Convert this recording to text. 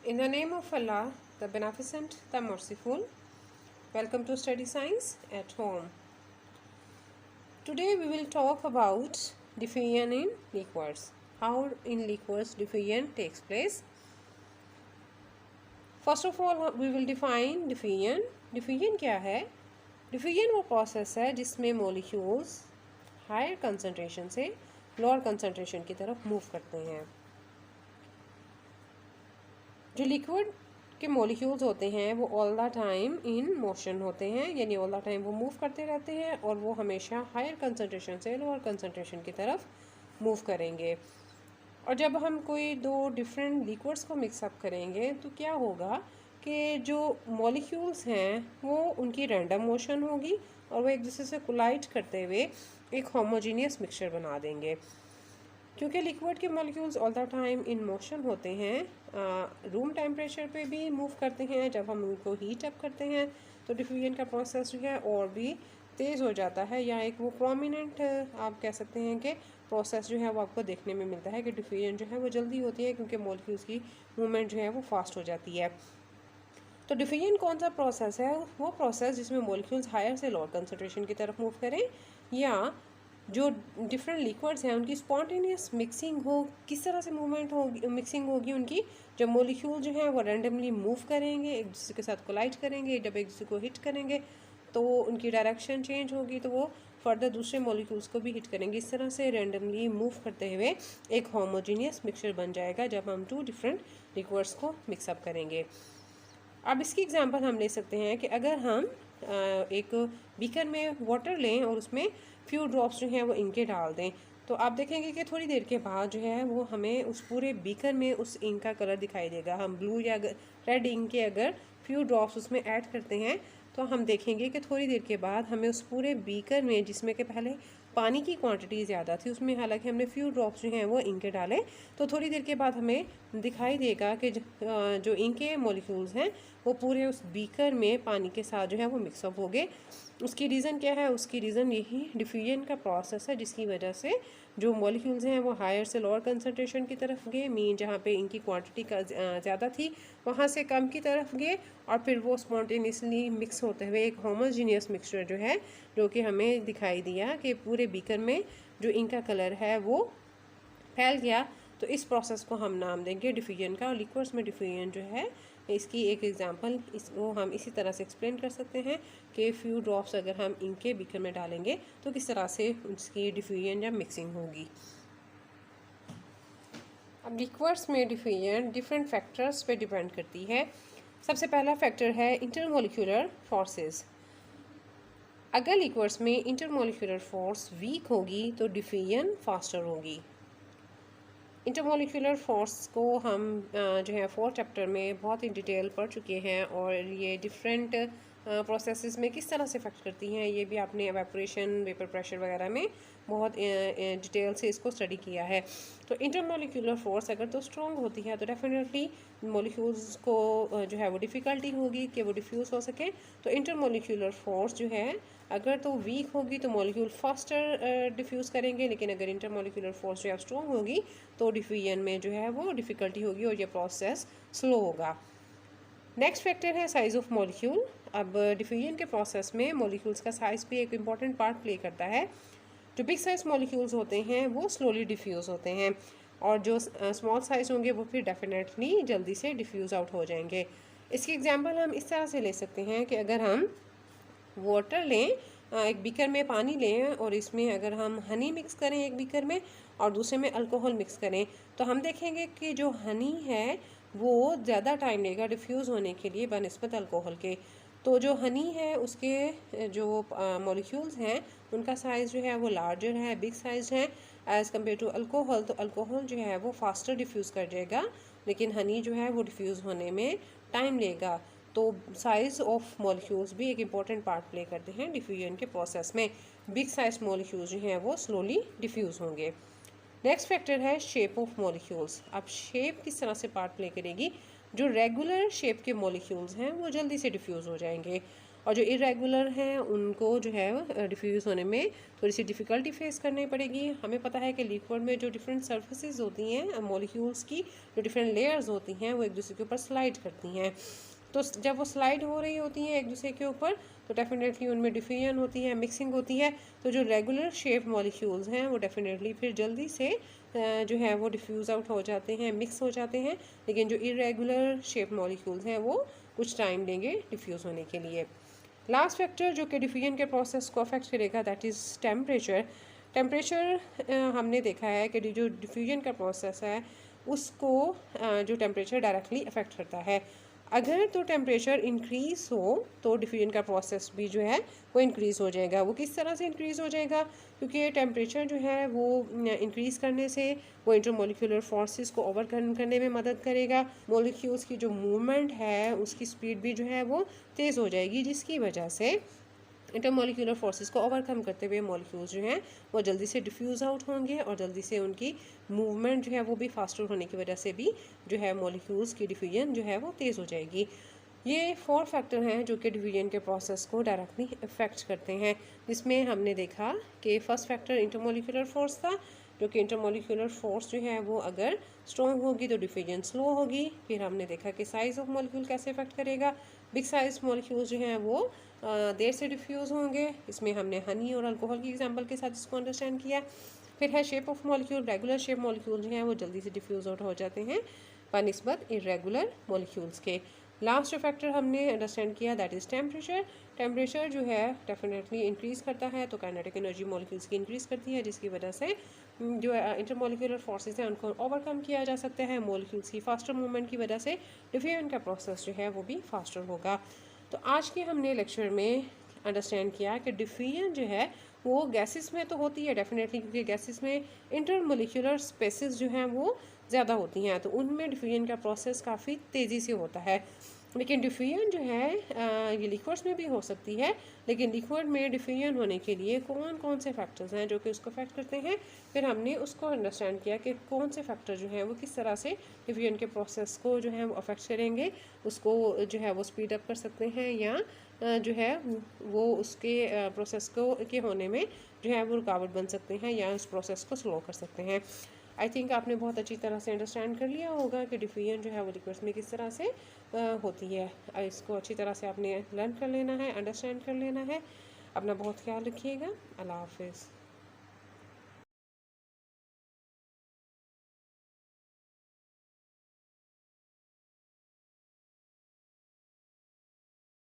In the name of Allah, the Beneficent, the Merciful, welcome to Study Science at Home. Today we will talk about diffusion in liquids. How in liquids diffusion takes place. First of all, we will define diffusion. Diffusion क्या है? Diffusion वो process है जिसमें molecules higher concentration से lower concentration की तरफ move करते हैं। जो लिक्विड के मॉलिक्यूल्स होते हैं वो all the time in motion होते हैं, यानी ऑल द टाइम वो मूव करते रहते हैं और वो हमेशा हायर कंसनट्रेशन से लोअर कंसनट्रेशन की तरफ मूव करेंगे। और जब हम कोई दो डिफरेंट लिक्विड्स को मिक्सअप करेंगे तो क्या होगा कि जो मॉलिक्यूल्स हैं वो उनकी रैंडम मोशन होगी और वो एक दूसरे से कोलाइड करते हुए एक होमोजीनियस मिक्सचर बना देंगे। क्योंकि लिक्विड के molecules all the time in motion होते हैं, रूम टेम्परेचर पे भी मूव करते हैं। जब हम उनको हीट अप करते हैं तो डिफ्यूजन का प्रोसेस जो है और भी तेज़ हो जाता है, या एक वो प्रोमिनेंट आप कह सकते हैं कि प्रोसेस जो है वो आपको देखने में मिलता है कि डिफ्यूजन जो है वो जल्दी होती है क्योंकि मॉलिक्यूल्स की मूवमेंट जो है वो फास्ट हो जाती है। तो डिफ्यूजन कौन सा प्रोसेस है? वो प्रोसेस जिसमें मॉलिक्यूल्स हायर से लोअर कंसनट्रेशन की तरफ मूव करें, या जो डिफरेंट लिक्विड्स हैं उनकी स्पॉन्टेनियस मिक्सिंग हो। किस तरह से मूवमेंट होगी, मिक्सिंग होगी उनकी? जब मॉलिक्यूल जो है वो रैंडमली मूव करेंगे, एक दूसरे के साथ कोलाइड करेंगे, जब एक दूसरे को हिट करेंगे तो उनकी डायरेक्शन चेंज होगी, तो वो फर्दर दूसरे मॉलिक्यूल्स को भी हिट करेंगे। इस तरह से रैंडमली मूव करते हुए एक होमोजीनियस मिक्सचर बन जाएगा जब हम टू डिफरेंट लिक्विड्स को मिक्सअप करेंगे। अब इसकी एग्जांपल हम ले सकते हैं कि अगर हम एक बीकर में वाटर लें और उसमें फ्यू ड्रॉप्स जो हैं वो इंक के डाल दें, तो आप देखेंगे कि थोड़ी देर के बाद जो है वो हमें उस पूरे बीकर में उस इंक का कलर दिखाई देगा। हम ब्लू या रेड इंक के अगर फ्यू ड्रॉप्स उसमें ऐड करते हैं तो हम देखेंगे कि थोड़ी देर के बाद हमें उस पूरे बीकर में, जिसमें कि पहले पानी की क्वांटिटी ज़्यादा थी, उसमें हालांकि हमने फ्यू ड्रॉप्स जो हैं वो इंक के डाले, तो थोड़ी देर के बाद हमें दिखाई देगा कि जो इंक के मॉलिक्यूल्स हैं वो पूरे उस बीकर में पानी के साथ जो है वो मिक्सअप हो गए। उसकी रीज़न क्या है? उसकी रीज़न यही डिफ्यूजन का प्रोसेस है, जिसकी वजह से जो मॉलिक्यूल्स हैं वो हायर से लोअर कंसनट्रेशन की तरफ गए, मीन जहाँ पे इनकी क्वांटिटी का ज़्यादा थी वहाँ से कम की तरफ गए, और फिर वो स्पॉन्टेनियसली मिक्स होते हुए एक होमोजीनियस मिक्सचर जो है, जो कि हमें दिखाई दिया कि पूरे बीकर में जो इनका कलर है वो फैल गया। तो इस प्रोसेस को हम नाम देंगे डिफ्यूजन का। और लिक्विड्स में डिफ्यूजन जो है इसकी एक एग्जांपल इसको हम इसी तरह से एक्सप्लेन कर सकते हैं कि फ्यू ड्रॉप्स अगर हम इंक के बीकर में डालेंगे तो किस तरह से उसकी डिफ्यूजन या मिक्सिंग होगी। अब लिक्विड्स में डिफ्यूजन डिफरेंट फैक्टर्स पे डिपेंड करती है। सबसे पहला फैक्टर है इंटरमोलिक्यूलर फोर्सेस। अगर लिक्विड्स में इंटरमोलिक्यूलर फोर्स वीक होगी तो डिफ्यूजन फास्टर होगी। इंटरमोलिक्यूलर फोर्स को हम जो है 4th चैप्टर में बहुत ही डिटेल पढ़ चुके हैं, और ये डिफरेंट प्रोसेसेस में किस तरह से इफेक्ट करती हैं ये भी आपने एवेपोरेशन, वेपर प्रेशर वगैरह में बहुत डिटेल से इसको स्टडी किया है। तो इंटरमोलिक्यूलर फोर्स अगर तो स्ट्रॉन्ग होती है तो डेफिनेटली मॉलिक्यूल्स को जो है वो डिफ़िकल्टी होगी कि वो डिफ्यूज़ हो सके। तो इंटरमोलिक्यूलर फोर्स जो है अगर तो वीक होगी तो मॉलिक्यूल फास्टर डिफ्यूज़ करेंगे, लेकिन अगर इंटरमोलिक्यूलर फोर्स जो है स्ट्रॉन्ग होगी तो डिफ्यूजन में जो है वो डिफ़िकल्टी होगी और ये प्रोसेस स्लो होगा। नेक्स्ट फैक्टर है साइज़ ऑफ मॉलिक्यूल। अब डिफ्यूजन के प्रोसेस में मॉलिक्यूल्स का साइज़ भी एक इम्पॉर्टेंट पार्ट प्ले करता है। जो बिग साइज़ मॉलिक्यूल्स होते हैं वो स्लोली डिफ्यूज़ होते हैं, और जो स्मॉल साइज़ होंगे वो फिर डेफिनेटली जल्दी से डिफ्यूज़ आउट हो जाएंगे। इसकी एग्जांपल हम इस तरह से ले सकते हैं कि अगर हम वाटर लें, एक बीकर में पानी लें और इसमें अगर हम हनी मिक्स करें एक बीकर में और दूसरे में अल्कोहल मिक्स करें, तो हम देखेंगे कि जो हनी है वो ज़्यादा टाइम लेगा डिफ्यूज़ होने के लिए बनस्बत अल्कोहल के। तो जो हनी है उसके जो मॉलिक्यूल्स हैं उनका साइज़ जो है वो लार्जर है, बिग साइज है एज़ कम्पेयर टू अल्कोहल। तो अल्कोहल जो है वो फास्टर डिफ्यूज़ कर जाएगा, लेकिन हनी जो है वो डिफ्यूज़ होने में टाइम लेगा। तो साइज़ ऑफ मॉलिक्यूल्स भी एक इम्पॉर्टेंट पार्ट प्ले करते हैं डिफ्यूजन के प्रोसेस में। बिग साइज मॉलिक्यूल्स जो हैं वो स्लोली डिफ्यूज़ होंगे। नेक्स्ट फैक्टर है शेप ऑफ मॉलिक्यूल्स। अब शेप किस तरह से पार्ट प्ले करेगी? जो रेगुलर शेप के मॉलिक्यूल्स हैं वो जल्दी से डिफ्यूज़ हो जाएंगे, और जो इरेगुलर हैं उनको जो है डिफ्यूज़ होने में थोड़ी सी डिफ़िकल्टी फेस करनी पड़ेगी। हमें पता है कि लिक्विड में जो डिफरेंट सर्फेसिस होती हैं मॉलिक्यूल्स की, जो डिफरेंट लेयर्स होती हैं वो एक दूसरे के ऊपर स्लाइड करती हैं। तो जब वो स्लाइड हो रही होती हैं एक दूसरे के ऊपर तो डेफिनेटली उनमें डिफ्यूजन होती है, मिक्सिंग होती है। तो जो रेगुलर शेप मॉलिक्यूल्स हैं वो डेफिनेटली फिर जल्दी से जो है वो डिफ्यूज़ आउट हो जाते हैं, मिक्स हो जाते हैं। लेकिन जो इरेगुलर शेप मॉलिक्यूल्स हैं वो कुछ टाइम लेंगे डिफ्यूज़ होने के लिए। लास्ट फैक्टर जो कि डिफ्यूजन के प्रोसेस को अफेक्ट करेगा दैट इज़ टेम्परेचर। टेम्परेचर हमने देखा है कि जो डिफ्यूजन का प्रोसेस है उसको जो टेम्परेचर डायरेक्टली अफेक्ट करता है। अगर तो टेम्परेचर इंक्रीज़ हो तो डिफ्यूजन का प्रोसेस भी जो है वो इंक्रीज़ हो जाएगा। वो किस तरह से इंक्रीज़ हो जाएगा? क्योंकि टेम्परेचर जो है वो इंक्रीज़ करने से वो इंटरमोलिकुलर फोर्सेस को ओवरकम करने में मदद करेगा। मॉलिक्यूल्स की जो मूवमेंट है उसकी स्पीड भी जो है वो तेज़ हो जाएगी, जिसकी वजह से इंटरमोलिकुलर फोर्सेस को ओवरकम करते हुए मॉलिक्यूल्स जो हैं वो जल्दी से डिफ्यूज़ आउट होंगे और जल्दी से उनकी मूवमेंट जो है वो भी फास्टर होने की वजह से भी जो है मॉलिक्यूल्स की डिफ्यूजन जो है वो तेज़ हो जाएगी। ये 4 फैक्टर हैं जो कि डिवीजन के प्रोसेस को डायरेक्टली इफेक्ट करते हैं, जिसमें हमने देखा कि फर्स्ट फैक्टर इंटरमोलिकुलर फोर्स था, जो कि इंटरमोलिकुलर फोर्स जो है वो अगर स्ट्रॉन्ग होगी तो डिफ्यूजन स्लो होगी। फिर हमने देखा कि साइज़ ऑफ मॉलिक्यूल कैसे इफेक्ट करेगा। बिग साइज मॉलिक्यूल्स जो हैं वो देर से डिफ्यूज़ होंगे। इसमें हमने हनी और अल्कोहल की एग्जांपल के साथ इसको अंडरस्टैंड किया। फिर है shape of molecule. Regular shape molecule जो हैं वो जल्दी से डिफ्यूज़ आउट हो जाते हैं बनिस्बत इरेगुलर मॉलिक्यूल्स के। लास्ट फैक्टर हमने अंडरस्टैंड किया दैट इज़ टेम्परेचर। टेम्परेचर जो है डेफिनेटली इंक्रीज़ करता है तो काइनेटिक एनर्जी मॉलिक्यूल्स की इंक्रीज़ करती है, जिसकी वजह से जो इंटरमोलिकुलर फोर्सेस हैं उनको ओवरकम किया जा सकता है। मॉलिक्यूल्स की फास्टर मूवमेंट की वजह से डिफ्यूजन का प्रोसेस जो है वो भी फास्टर होगा। तो आज के हमने लेक्चर में अंडरस्टैंड किया कि डिफ्यूजन जो है वो गैसेस में तो होती है डेफिनेटली, क्योंकि गैसेस में इंटरमोलिकुलर स्पेसेस जो हैं वो ज़्यादा होती हैं, तो उनमें डिफ्यूजन का प्रोसेस काफ़ी तेज़ी से होता है। लेकिन डिफ्यूजन जो है ये लिक्विड्स में भी हो सकती है, लेकिन लिक्विड में डिफ्यूजन होने के लिए कौन कौन से फैक्टर्स हैं जो कि उसको अफेक्ट करते हैं, फिर हमने उसको अंडरस्टैंड किया कि कौन से फैक्टर जो हैं वो किस तरह से डिफ्यूजन के प्रोसेस को जो है वो अफेक्ट करेंगे, उसको जो है वो स्पीड अप कर सकते हैं या जो है वो उसके प्रोसेस को के होने में जो है वो रुकावट बन सकते हैं या उस प्रोसेस को स्लो कर सकते हैं। आई थिंक आपने बहुत अच्छी तरह से अंडरस्टैंड कर लिया होगा कि डिफ्यूजन जो है वो लिक्विड्स में किस तरह से होती है। इसको अच्छी तरह से आपने लर्न कर लेना है, अंडरस्टैंड कर लेना है। अपना बहुत ख्याल रखिएगा। अल्लाह हाफिज़।